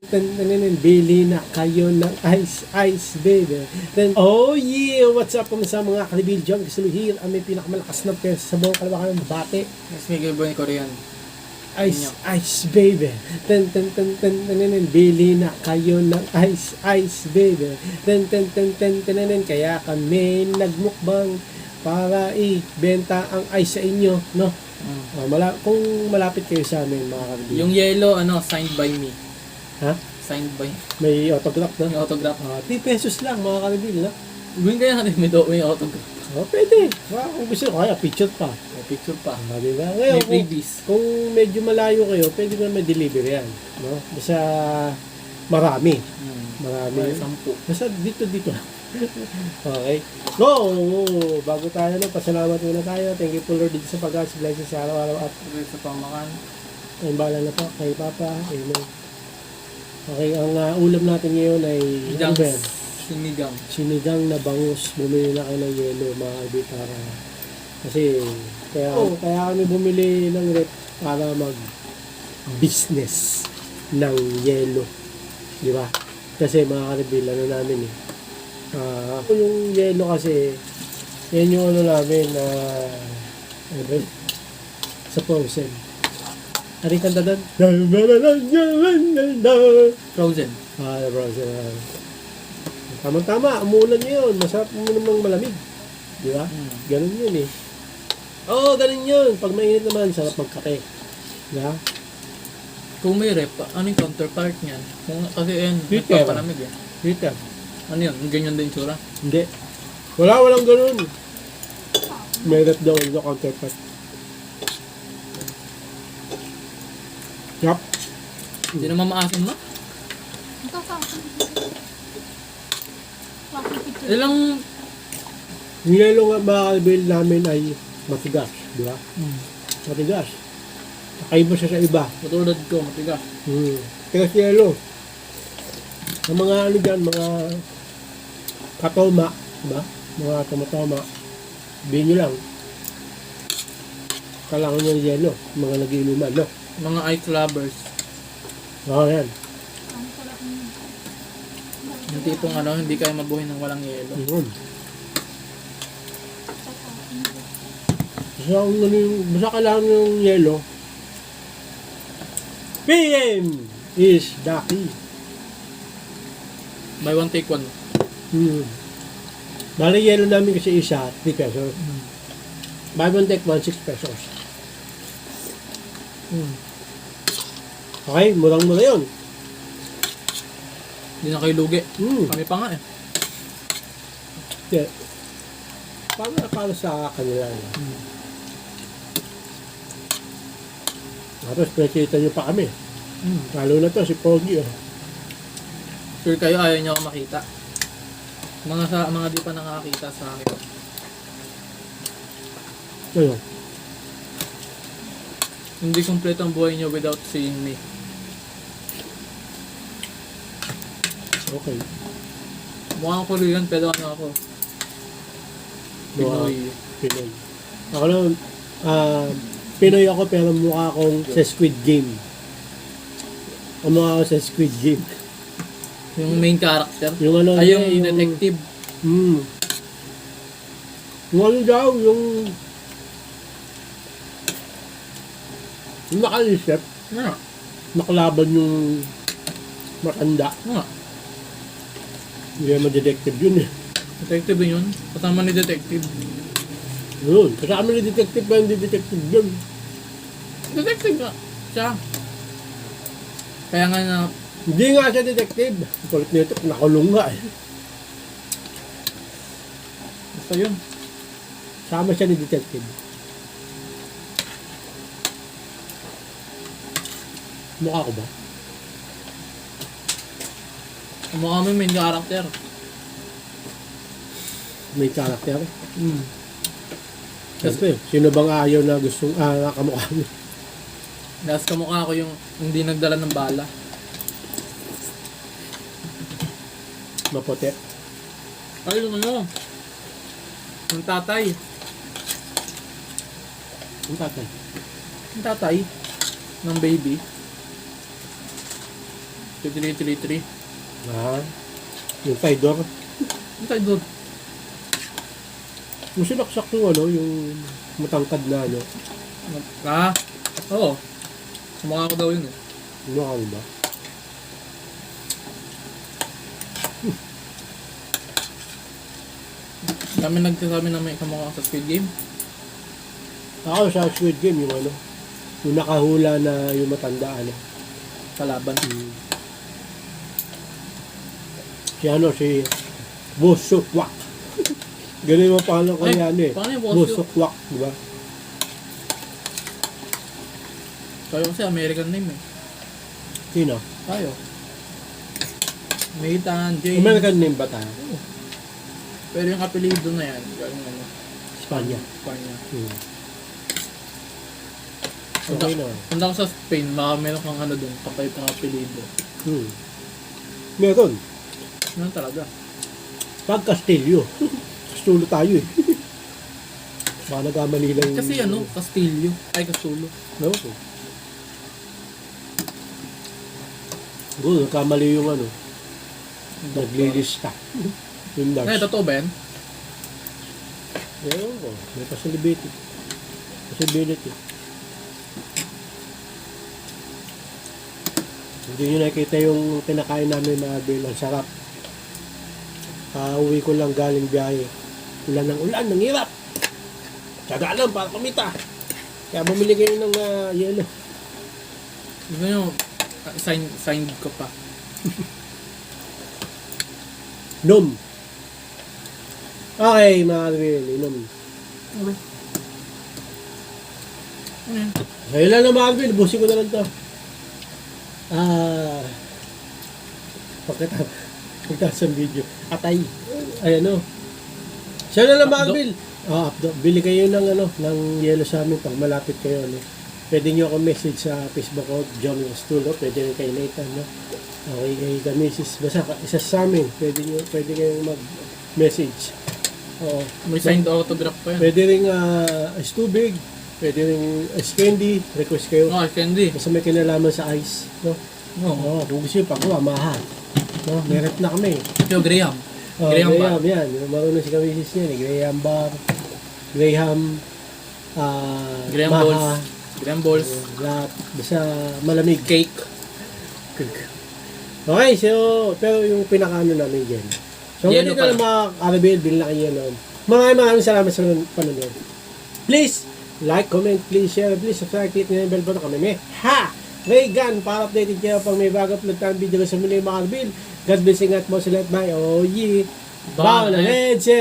Bili na kayo ng ice, baby. Oh yeah! What's up kung sa mga kalibil dyan? Gusto here ang may pinakamalakas na pesa sa buong kalawakan ng bate. Mas may gabay Korean. Ice, baby. Bili na kayo ng ice, baby. Kaya kami nagmukbang para ibenta ang ice sa inyo, no? Kung malapit kayo sa amin, mga kalibil. Yung yellow, signed by me. Ha? Signed by. May autograph, no? May autograph. 3 pesos lang, mga kalibil, no? Gawin kaya natin may autograph. Pwede. Kung gusto ko, kaya picture pa. May picture pa. Diba? Ngayon, May freebies. kung medyo malayo kayo, pwede mo may deliver yan. No? Basta marami. Marami. May 10. Basta dito lang. Okay. Go! Bago tayo, pasalamat muna tayo. Thank you po Lord dito sa pag-asa. Blessings sa araw-araw at Sa pamakan. ang bahala na po kay Papa. Amen. Okay, ang ulam natin ngayon ay ano ba yan? Sinigang. Sinigang na bangus. Bumili na kayo ng yelo, mga kalbi, para kasi kaya kami bumili ng rep para mag business ng yelo, di ba? Kasi mga kalbi, ano namin yung yelo kasi yan yung ano namin sa frozen. Ari kanta doon? Frozen. Frozen. Tama-tama, umuulan ngayon. Masarap mo namang malamig. Di ba? Ganun yun eh. Oo, ganun yun. Pag mainit naman, sarap magkape. Di ba? Kung may rep, ano yung counterpart niyan? Kasi yan, Heater. nagpapalamig eh. Heater. Ano yun? Ganyan din tsura? Hindi. Walang ganun. May rep daw yung counterpart. Yup. Hindi naman maasim na? Ilang... Yung yelo nga mga kalbil namin ay matigas. Di ba? Matigas. Kakaiba siya sa iba. Matulad ko, matigas. Tigas yelo. Ang mga ano dyan, mga katoma, diba? Mga tomatoma, bihin nyo lang. Kailangan nyo yung yelo, mga nag-iinuman, no? Mga ice lovers. Oo, yan. Yung tipong hindi kayo mabuhay ng walang yelo. Basta kailangan yung yelo. PM is the key. Buy one, take one. Bali yelo namin kasi isa, 3 pesos. Buy one, take one, 6 pesos. Okay, murang-mura yun. Hindi na kayo lugi. Kami pa nga eh. Yeah. Para sa kanila. Tapos pinakita nyo pa kami. Lalo na to si Pogi. Sure kayo ayaw nyo ako makita. Mga di pa nakakita sa akin. Ano? Hindi kompleto ang buhay nyo without seeing me. Okay. Mukhang Korean pero ako? Pinoy. Pinoy. Ako naman, Pinoy ako pero mukha akong sa Squid Game. Ang mukha ako sa Squid Game. Yung main character? Yung ano, yung detective. Yung ano daw, yung nakalisip, nakalaban yung matanda. Hindi naman detective yun eh. Detective yun? Kasama ni detective. Yun, kasama ni detective pa, hindi detective yun. Detective nga. Siya. Kaya nga na... Hindi nga siya detective. Kulit nito, nakulong nga eh. Basta yun. Sama siya ni detective. Mukha ko ba? Mukha mo yung main character. May character? Siyempre, sino bang ayaw na gustong nakamukha mo? Dahil kamukha ko yung hindi nagdala ng bala. Maputi. Ay, yung yung tatay. Ang tatay. Yung tatay ng baby. 3333. Yung Tidor. Ano tayo doon? Yung sinaksak yung yung matangkad na Oo. Sumukha ko daw yun eh. Ano ba? Kami nagsasabi na may kamukha sa Squid Game. Ako sa Squid Game, yung yung nakahula na yung matanda, Kalaban. Si Busukwak. Ganun yung pangalan ko Ay, yan paano yung Busukwak? Busukwak, di ba? Tayo kasi American name eh. Sino? Tayo. Nathan, James. American name ba tayo? Pero yung apelido na yan, yung Espanya. Espanya. Okay na. Punta ko sa Spain, baka meron kang doon, kapait ng apelido. Meron. Meron talaga. Pag Castillo. Castulo tayo eh. Baka nagkamali lang. Kasi Castillo. Ay, Castulo. No? Oo, nagkamali yung naglilista. Yung Ay, nurse. totoo ba yan? Ewan ko. May possibility. Hindi nyo nakikita yung kinakain namin na Bill. Ang sarap. Uwi ko lang galing biyahe. Ulan ng hirap. Tsaga lang para kumita. Kaya bumili kayo ng yelo. Gusto nyo, signed ko pa. Nom. Okay, mga Bill. Inom. Ngayon lang na mga Bill. Busin ko na lang to. Pagkatapos ng video. Atay. Ay Siya na lang mga Updo. Bill. Bili kayo ng yelo sa amin pag malapit kayo. Pwede nyo ako message sa Facebook ko, John Stulo. Pwede rin kayo Nathan. Okay, kayo ka message. Basta isa sa amin. Pwede kayong mag-message. Oo. May signed autograph pa yan. Pwede rin Stubig. Pwede rin Ice Candy. Request kayo. Oh, candy. Basta may kinalaman sa ice. No? Oo. Kung gusto nyo pagawa, mahal. No? May rep na kami. Yung Graham. Graham Bar. yan. Marunong si kamisis niya. Graham Bar. Graham. Graham Maha. Balls. Graham Balls. Lahat. Basta malamig. Cake. Okay, so, pero yung pinakaano namin dyan. So, Yelo hindi ka na mga Arabel, bilhin na kayo yun. Maraming salamat sa panonood. Please, like, comment, please share, please subscribe, click na yung bell button kami. Reagan, para updated kayo pag may bago upload tayong video sa muli mga Arabel. God bless, ingat mo sa lahat. Bye. Oh, yeah. Bow na headset.